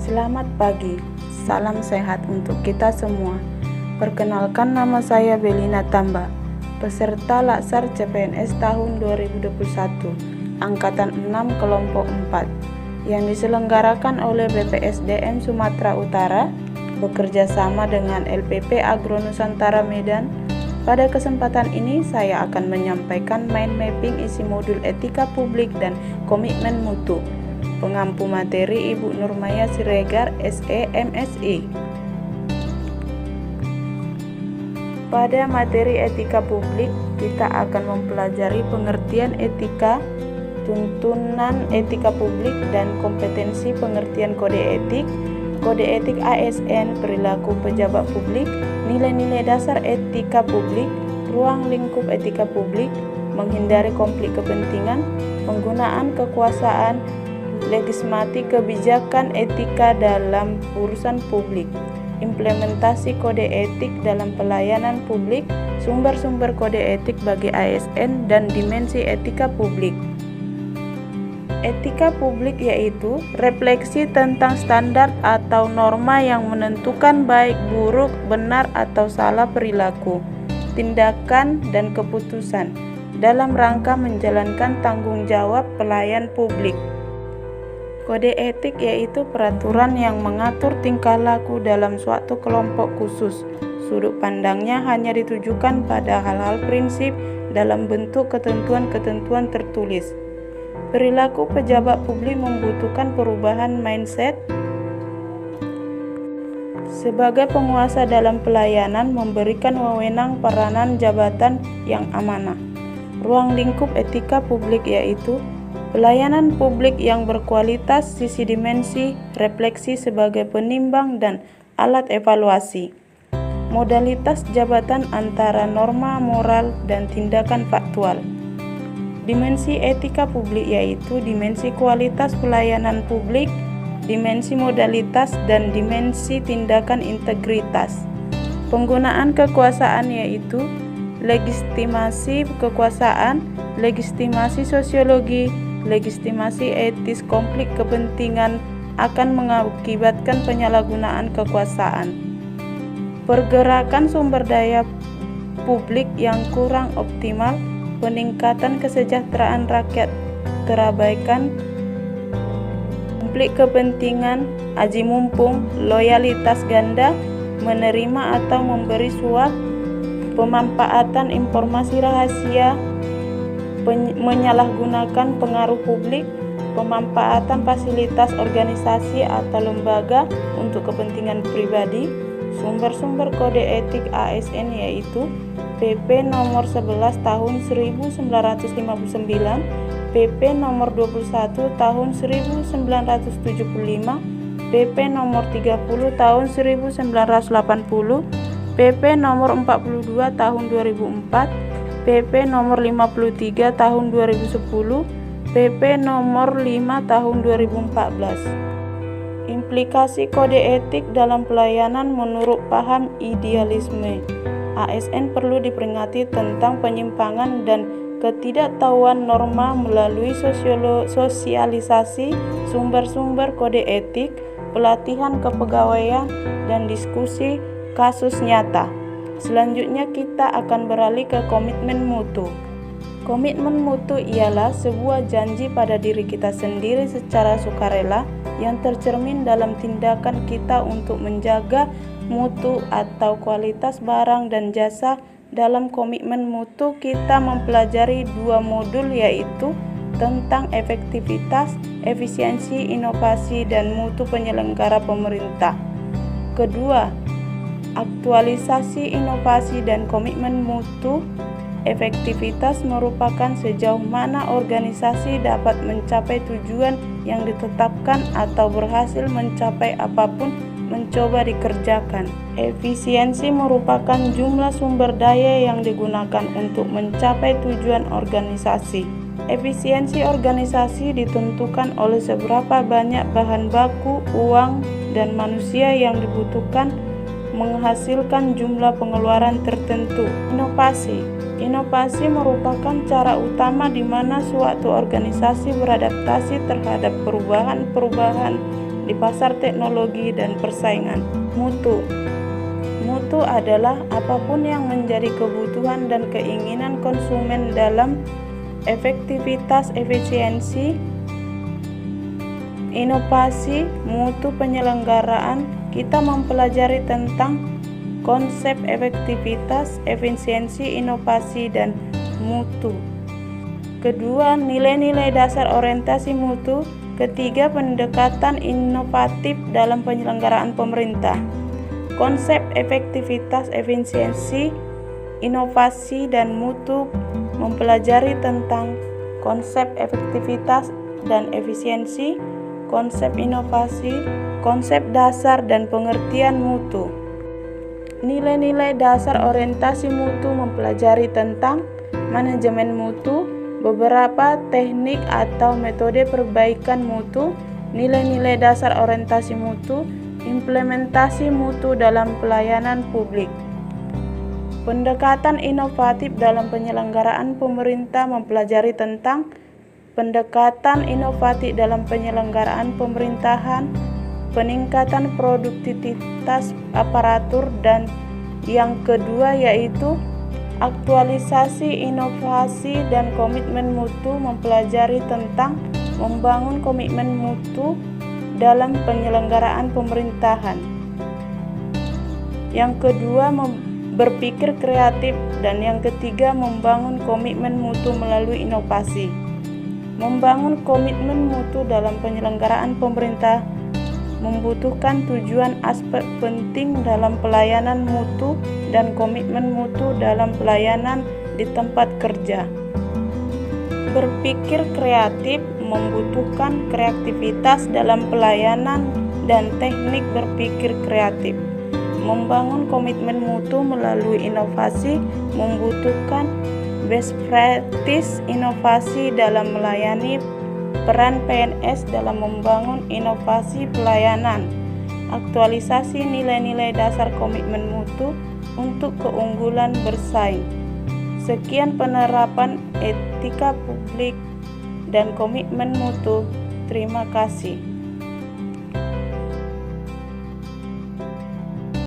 Selamat pagi, salam sehat untuk kita semua. Perkenalkan, nama saya Belina Tamba, peserta Laksar CPNS tahun 2021, Angkatan 6 Kelompok 4, yang diselenggarakan oleh BPSDM Sumatera Utara, bekerja sama dengan LPP Agro Nusantara Medan. Pada kesempatan ini, saya akan menyampaikan mind mapping isi modul etika publik dan komitmen mutu. Pengampu materi Ibu Nurmaya Siregar, SE, MSI. Pada materi etika publik, kita akan mempelajari pengertian etika, tuntunan etika publik, dan kompetensi pengertian kode etik ASN, perilaku pejabat publik, nilai-nilai dasar etika publik, ruang lingkup etika publik, menghindari konflik kepentingan, penggunaan kekuasaan, legislatif kebijakan etika dalam urusan publik, implementasi kode etik dalam pelayanan publik, sumber-sumber kode etik bagi ASN, dan dimensi etika publik. Etika publik yaitu refleksi tentang standar atau norma yang menentukan baik, buruk, benar atau salah perilaku, tindakan, dan keputusan dalam rangka menjalankan tanggung jawab pelayan publik. Kode etik yaitu peraturan yang mengatur tingkah laku dalam suatu kelompok khusus. Sudut pandangnya hanya ditujukan pada hal-hal prinsip dalam bentuk ketentuan-ketentuan tertulis. Perilaku pejabat publik membutuhkan perubahan mindset. Sebagai penguasa dalam pelayanan, memberikan wewenang peranan jabatan yang amanah. Ruang lingkup etika publik yaitu pelayanan publik yang berkualitas, sisi dimensi, refleksi sebagai penimbang dan alat evaluasi. Modalitas jabatan antara norma moral dan tindakan faktual. Dimensi etika publik yaitu dimensi kualitas pelayanan publik, dimensi modalitas, dan dimensi tindakan integritas. Penggunaan kekuasaan yaitu legitimasi kekuasaan, legitimasi sosiologi, legitimasi etis. Konflik kepentingan akan mengakibatkan penyalahgunaan kekuasaan. Pergerakan sumber daya publik yang kurang optimal, peningkatan kesejahteraan rakyat terabaikan, konflik kepentingan, aji mumpung, loyalitas ganda, menerima atau memberi suap, pemanfaatan informasi rahasia, menyalahgunakan pengaruh publik, pemanfaatan fasilitas organisasi atau lembaga untuk kepentingan pribadi. Sumber-sumber kode etik ASN yaitu PP nomor 11 tahun 1959, PP nomor 21 tahun 1975, PP nomor 30 tahun 1980, PP nomor 42 tahun 2004, PP nomor 53 tahun 2010, PP nomor 5 tahun 2014. Implikasi kode etik dalam pelayanan menurut paham idealisme. ASN perlu diperingati tentang penyimpangan dan ketidaktahuan norma melalui sosialisasi sumber-sumber kode etik, pelatihan kepegawaian, dan diskusi kasus nyata. Selanjutnya kita akan beralih ke komitmen mutu. Komitmen mutu ialah sebuah janji pada diri kita sendiri secara sukarela yang tercermin dalam tindakan kita untuk menjaga mutu atau kualitas barang dan jasa. Dalam komitmen mutu kita mempelajari dua modul yaitu tentang efektivitas, efisiensi, inovasi, dan mutu penyelenggara pemerintah. Kedua, aktualisasi inovasi dan komitmen mutu. Efektivitas merupakan sejauh mana organisasi dapat mencapai tujuan yang ditetapkan atau berhasil mencapai apapun mencoba dikerjakan. Efisiensi merupakan jumlah sumber daya yang digunakan untuk mencapai tujuan organisasi. Efisiensi organisasi ditentukan oleh seberapa banyak bahan baku, uang, dan manusia yang dibutuhkan menghasilkan jumlah pengeluaran tertentu. Inovasi merupakan cara utama di mana suatu organisasi beradaptasi terhadap perubahan-perubahan di pasar teknologi dan persaingan. Mutu adalah apapun yang menjadi kebutuhan dan keinginan konsumen dalam efektivitas, efisiensi, inovasi, mutu penyelenggaraan. Kita mempelajari tentang konsep efektivitas, efisiensi, inovasi, dan mutu. Kedua, nilai-nilai dasar orientasi mutu. Ketiga, pendekatan inovatif dalam penyelenggaraan pemerintah. Konsep efektivitas, efisiensi, inovasi, dan mutu mempelajari tentang konsep efektivitas dan efisiensi, konsep inovasi, konsep dasar dan pengertian mutu. Nilai-nilai dasar orientasi mutu mempelajari tentang manajemen mutu, beberapa teknik atau metode perbaikan mutu, nilai-nilai dasar orientasi mutu, implementasi mutu dalam pelayanan publik. Pendekatan inovatif dalam penyelenggaraan pemerintah mempelajari tentang pendekatan inovatif dalam penyelenggaraan pemerintahan, peningkatan produktivitas aparatur, dan yang kedua yaitu aktualisasi inovasi dan komitmen mutu mempelajari tentang membangun komitmen mutu dalam penyelenggaraan pemerintahan. Yang kedua berpikir kreatif, dan yang ketiga membangun komitmen mutu melalui inovasi. Membangun komitmen mutu dalam penyelenggaraan pemerintah membutuhkan tujuan aspek penting dalam pelayanan mutu dan komitmen mutu dalam pelayanan di tempat kerja. Berpikir kreatif membutuhkan kreativitas dalam pelayanan dan teknik berpikir kreatif. Membangun komitmen mutu melalui inovasi membutuhkan best practice inovasi dalam melayani, peran PNS dalam membangun inovasi pelayanan, aktualisasi nilai-nilai dasar komitmen mutu untuk keunggulan bersaing. Sekian penerapan etika publik dan komitmen mutu. Terima kasih.